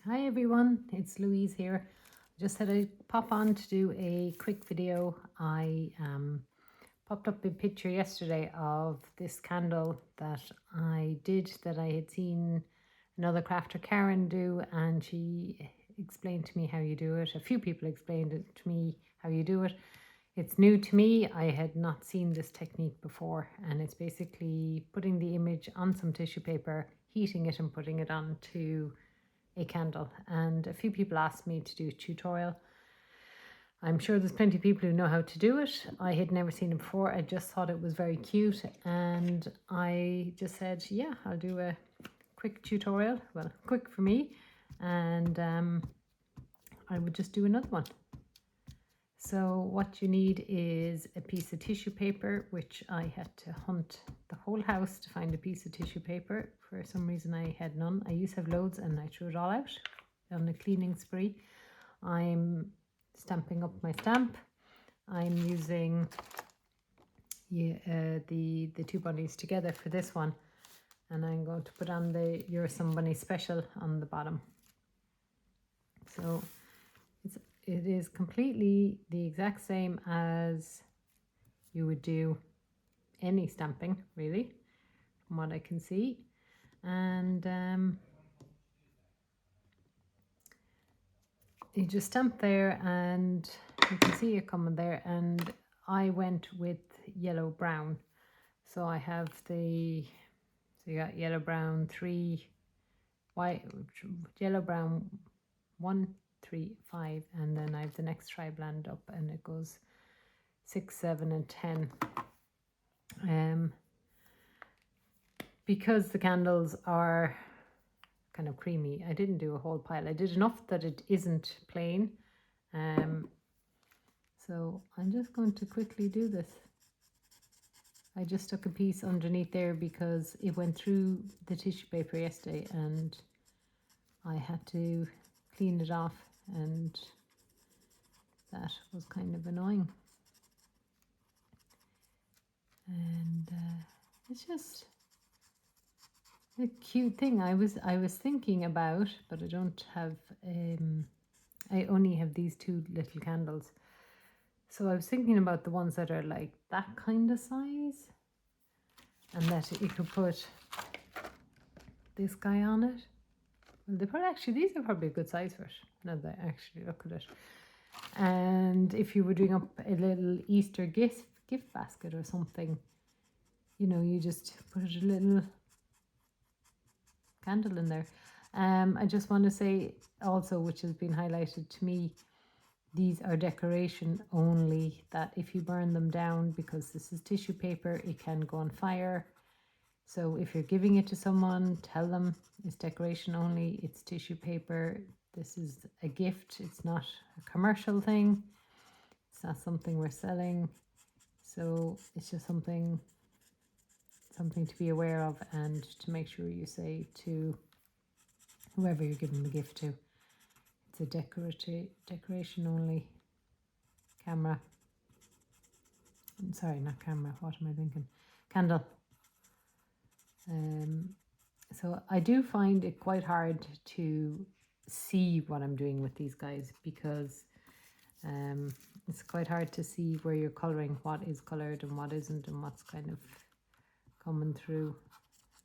Hi everyone, it's Louise here. Just had a pop on to do a quick video. I popped up a picture yesterday of this candle that I did that I had seen another crafter, Karen, do, and she explained to me how you do it. A few people explained it to me how you do it. It's new to me. I had not seen this technique before, and it's basically putting the image on some tissue paper, heating it and putting it onto a candle. And a few people asked me to do a tutorial. I'm sure there's plenty of people who know how to do it. I had never seen it before. I just thought it was very cute, and I just said, yeah, I'll do a quick tutorial. Well, quick for me, and I would just do another one. So what you need is a piece of tissue paper, which I had to hunt the whole house to find a piece of tissue paper. For some reason I had none. I used to have loads and I threw it all out on a cleaning spree. I'm stamping up my stamp. I'm using the two bunnies together for this one, and I'm going to put on the You're Some Bunny Special on the bottom. So it is completely the exact same as you would do any stamping, really, from what I can see. And you just stamp there, and you can see it coming there. And I went with yellow brown, so I have so you got yellow brown 3, white, yellow brown 1, 3, 5, and then I have the next tri-blend up, and it goes 6, 7, and 10. Because the candles are kind of creamy, I didn't do a whole pile. I did enough that it isn't plain. So I'm just going to quickly do this. I just stuck a piece underneath there because it went through the tissue paper yesterday and I had to clean it off, and that was kind of annoying. And it's just a cute thing. I was thinking about, but I don't have I only have these two little candles. So I was thinking about the ones that are like that kind of size, and that you could put this guy on it. Well, these are probably a good size for it, now that I actually look at it. And if you were doing up a little Easter gift basket or something, you know, you just put a little candle in there. I just want to say also, which has been highlighted to me, these are decoration only, that if you burn them down, because this is tissue paper, it can go on fire. So if you're giving it to someone, tell them it's decoration only, it's tissue paper. This is a gift, it's not a commercial thing. It's not something we're selling. So it's just something to be aware of, and to make sure you say to whoever you're giving the gift to, it's a decoration only camera. I'm sorry, not camera, what am I thinking? Candle. So I do find it quite hard to see what I'm doing with these guys, because it's quite hard to see where you're colouring, what is coloured and what isn't, and what's kind of coming through.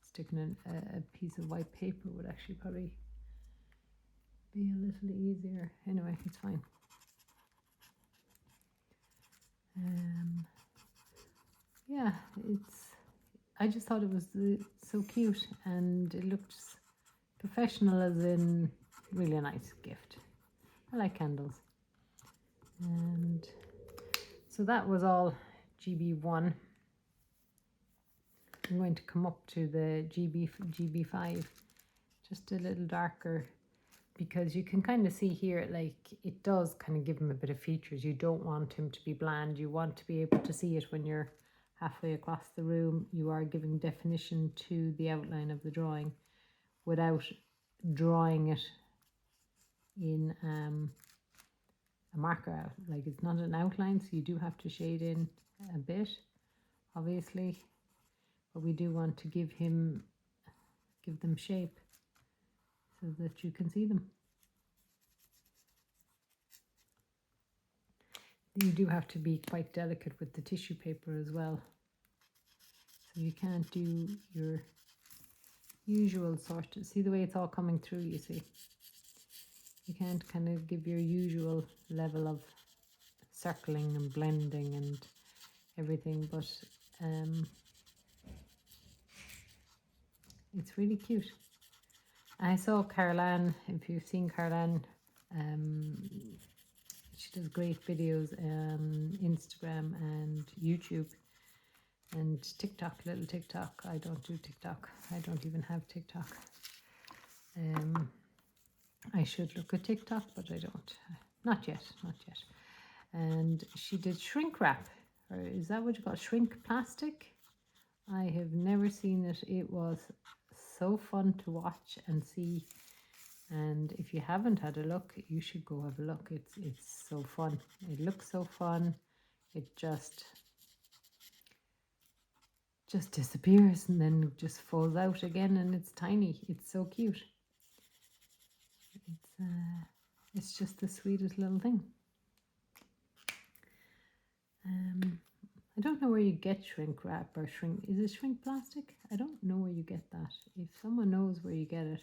Sticking in a piece of white paper would actually probably be a little easier. Anyway, it's fine. Yeah, I just thought it was so cute, and it looked professional, as in really a nice gift. I like candles. And so that was all GB1. I'm going to come up to the GB5, just a little darker, because you can kind of see here, like, it does kind of give him a bit of features. You don't want him to be bland. You want to be able to see it when you're halfway across the room. You are giving definition to the outline of the drawing without drawing it in a marker out. Like, it's not an outline, so you do have to shade in a bit, obviously, but we do want to give them shape so that you can see them. You do have to be quite delicate with the tissue paper as well. So you can't do your usual sort of, see the way it's all coming through, you see. You can't kind of give your usual level of circling and blending and everything, but it's really cute. I saw Caroline, if you've seen Caroline, she does great videos on Instagram and YouTube and TikTok, little TikTok. I don't do TikTok. I don't even have TikTok. I should look at TikTok, but I don't. Not yet, not yet. And she did shrink wrap, or is that what you call shrink plastic? I have never seen it. It was so fun to watch and see. And if you haven't had a look, you should go have a look. It's so fun. It looks so fun. It just disappears and then just falls out again, and it's tiny. It's so cute. It's just the sweetest little thing. I don't know where you get shrink wrap or shrink. Is it shrink plastic? I don't know where you get that. If someone knows where you get it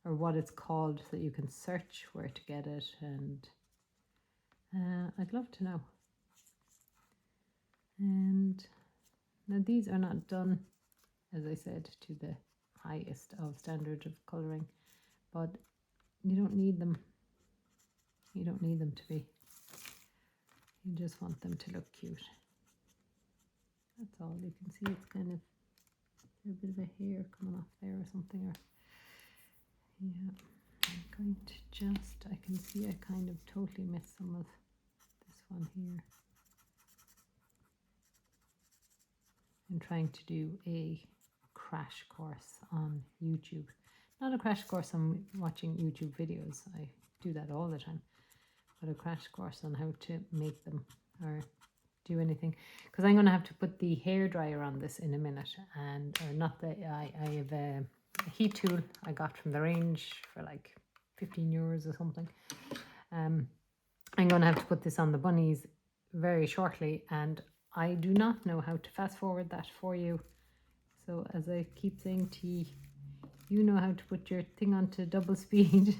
or what it's called, so that you can search where to get it, and I'd love to know. And now these are not done, as I said, to the highest of standard of colouring, but you don't need them. You don't need them to be. You just want them to look cute. That's all. You can see it's kind of a bit of a hair coming off there or something. Or yeah, I'm going to just, I can see I kind of totally missed some of this one here. I'm trying to do a crash course on YouTube. Not a crash course on watching YouTube videos. I do that all the time. But a crash course on how to make them or do anything. Because I'm going to have to put the hairdryer on this in a minute. And, or not the, I have a heat tool I got from the range for like 15 euros or something. I'm going to have to put this on the bunnies very shortly, and I do not know how to fast forward that for you. So as I keep saying to you, you know how to put your thing onto double speed.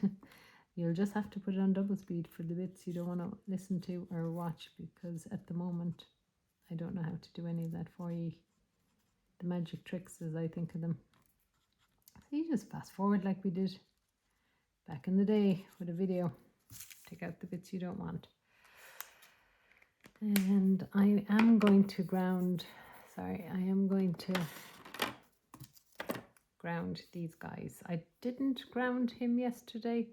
You'll just have to put it on double speed for the bits you don't want to listen to or watch, because at the moment I don't know how to do any of that for you. The magic tricks as I think of them. So you just fast forward like we did back in the day with a video. Take out the bits you don't want. And I am going to ground these guys. I didn't ground him yesterday.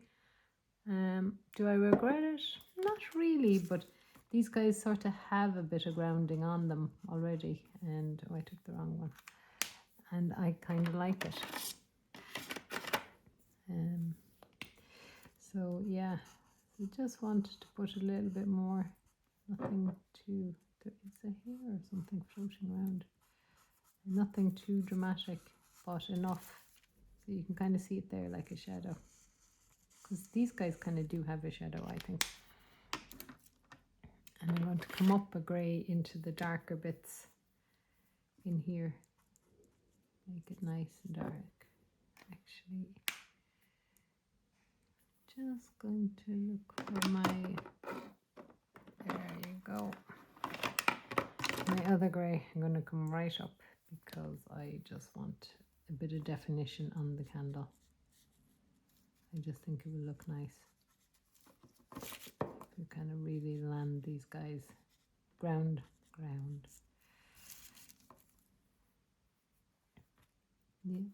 Do I regret it? Not really, but these guys sort of have a bit of grounding on them already. And oh, I took the wrong one. And I kind of like it. So yeah, I just wanted to put a little bit more. Nothing too, there is a hair or something floating around. Nothing too dramatic, but enough so you can kind of see it there like a shadow. Because these guys kind of do have a shadow, I think. And I'm going to come up a grey into the darker bits in here. Make it nice and dark. Actually, just going to look for my, there you go. My other grey, I'm going to come right up because I just want a bit of definition on the candle. I just think it will look nice. You kind of really land these guys. Ground. Yeah.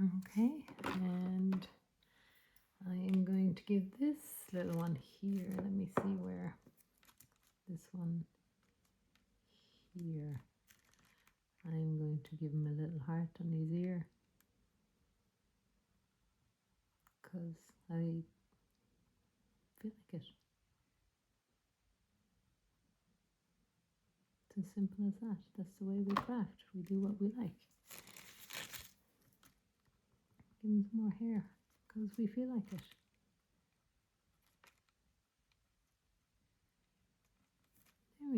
Okay, and I am going to give this little one here, let me see where, this one here, I'm going to give him a little heart on his ear, because I feel like it. It's as simple as that. That's the way we craft. We do what we like. Give him some more hair, because we feel like it.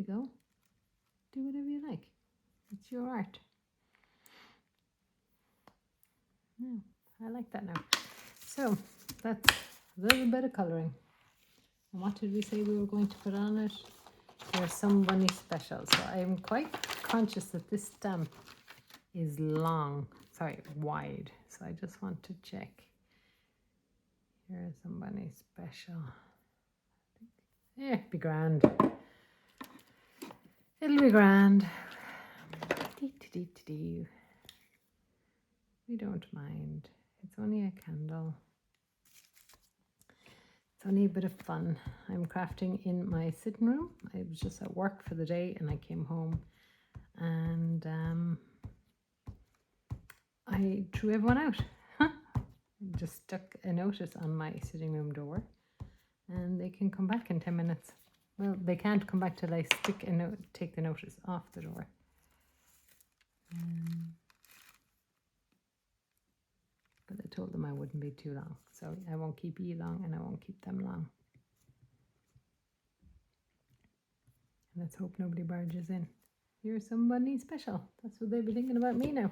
we go. Do whatever you like. It's your art. Yeah, I like that now. So that's a little bit of colouring. And what did we say we were going to put on it? There's some bunny special. So I'm quite conscious that this stamp is wide. So I just want to check. Here's some bunny special. Yeah, it'll be grand. It'll be grand. We don't mind. It's only a candle. It's only a bit of fun. I'm crafting in my sitting room. I was just at work for the day and I came home and I threw everyone out. Just stuck a notice on my sitting room door and they can come back in 10 minutes. Well, they can't come back till I take the notice off the door. But I told them I wouldn't be too long. So I won't keep you long and I won't keep them long. Let's hope nobody barges in. You're somebody special. That's what they'll be thinking about me now.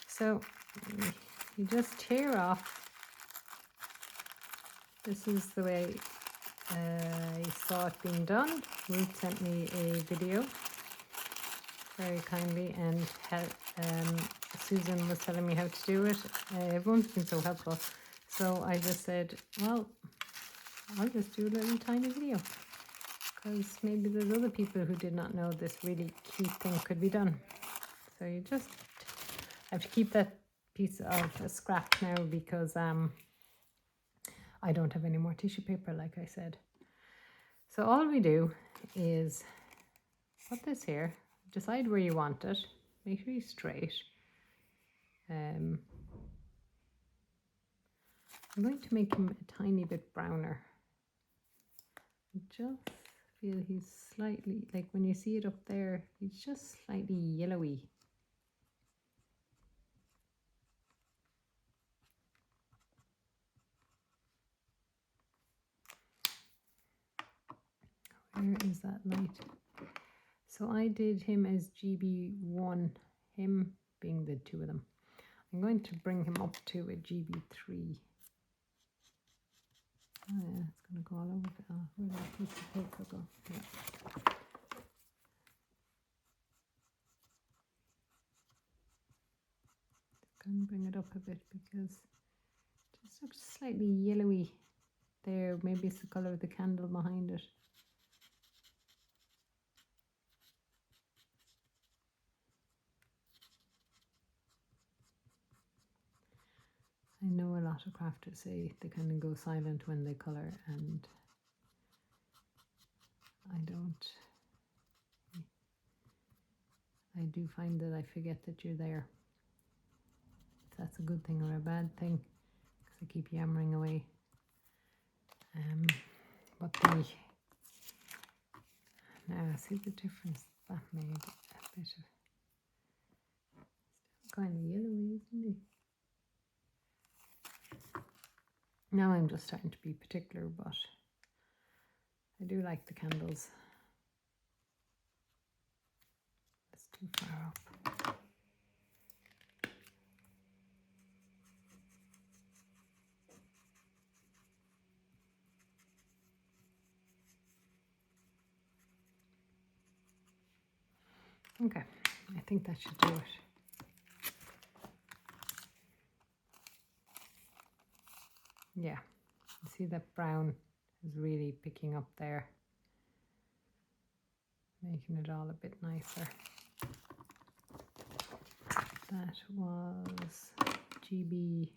So you just tear off. This is the way I saw it being done. Ruth sent me a video very kindly, and Susan was telling me how to do it. Everyone's been so helpful. So I just said, well, I'll just do a little tiny video, because maybe there's other people who did not know this really cute thing could be done. So you just have to keep that piece of scrap now, because I don't have any more tissue paper, like I said. So all we do is put this here, decide where you want it, make sure you're straight. I'm going to make him a tiny bit browner. I just feel he's slightly, like when you see it up there, he's just slightly yellowy. Where is that light? So I did him as GB1, him being the two of them. I'm going to bring him up to a GB3. Oh yeah, it's going to go all over. Where did that piece of paper go? Yeah. Going to bring it up a bit because it just looks slightly yellowy there. Maybe it's the colour of the candle behind it. I know a lot of crafters say they kind of go silent when they colour, and I don't. I do find that I forget that you're there. If that's a good thing or a bad thing, because I keep yammering away. But now see the difference that made a bit of, still kind of yellowy, isn't he? Now I'm just starting to be particular, but I do like the candles. It's too far up. Okay, I think that should do it. Yeah, you see that brown is really picking up there, making it all a bit nicer. That was GB3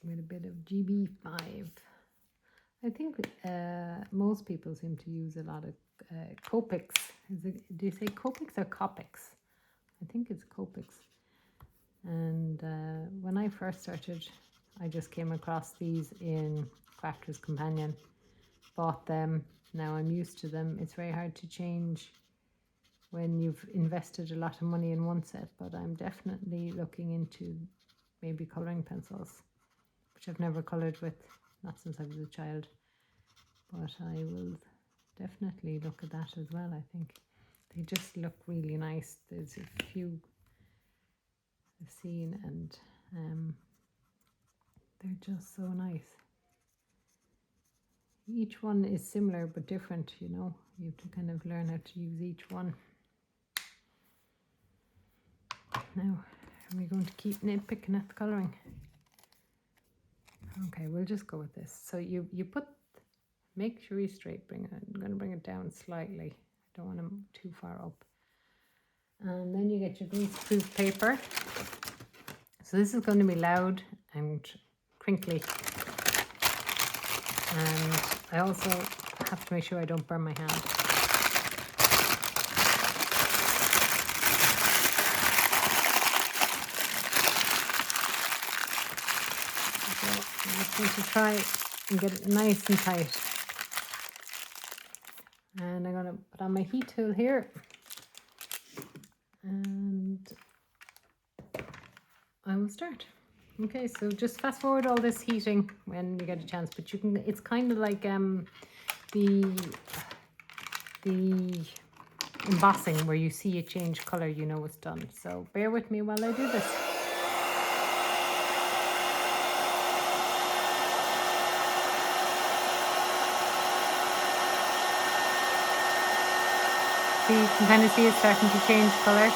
with a bit of GB5. I think most people seem to use a lot of Copics. Do you say Copics or Copics? I think it's Copics. And when I first started, I just came across these in Crafter's Companion, bought them. Now I'm used to them. It's very hard to change when you've invested a lot of money in one set, but I'm definitely looking into maybe colouring pencils, which I've never coloured with, not since I was a child. But I will definitely look at that as well. I think they just look really nice. There's a few I've seen, and they're just so nice. Each one is similar but different, you know. You have to kind of learn how to use each one. Now, are we going to keep nitpicking at the colouring? Okay, we'll just go with this. So you put, make sure you straight, I'm going to bring it down slightly. I don't want them too far up. And then you get your greaseproof paper. So this is going to be loud and crinkly. And I also have to make sure I don't burn my hand. So I'm just going to try and get it nice and tight. And I'm going to put on my heat tool here. And I will start. Okay, so just fast forward all this heating when you get a chance, but you can, it's kind of like the embossing where you see it change color, you know it's done. So bear with me while I do this. So you can kind of see it starting to change color.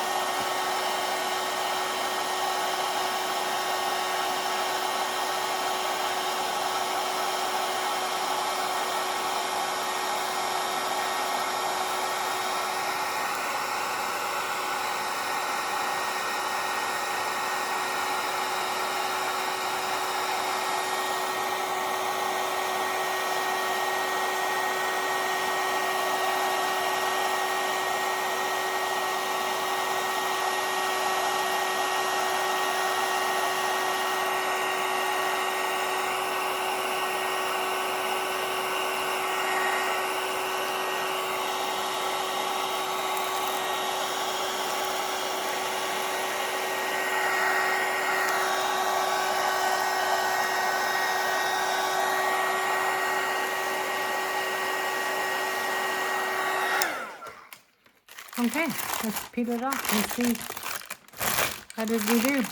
Okay, let's peel it off and see how did we do.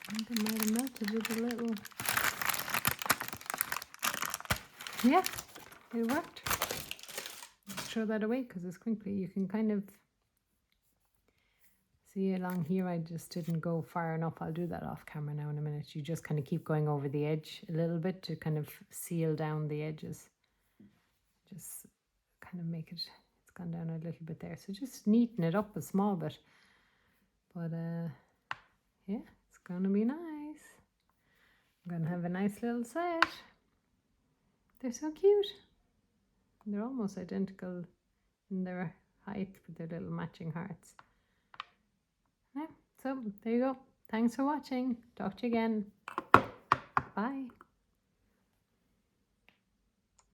I think I might have melted it a little. Yeah, it worked. Let's throw that away because it's crinkly. You can kind of see along here, I just didn't go far enough. I'll do that off camera now in a minute. You just kind of keep going over the edge a little bit to kind of seal down the edges. Just kind of make it, it's gone down a little bit there. So just neaten it up a small bit. But yeah, it's going to be nice. I'm going to have a nice little set. They're so cute. They're almost identical in their height with their little matching hearts. Yeah, so there you go. Thanks for watching. Talk to you again. Bye.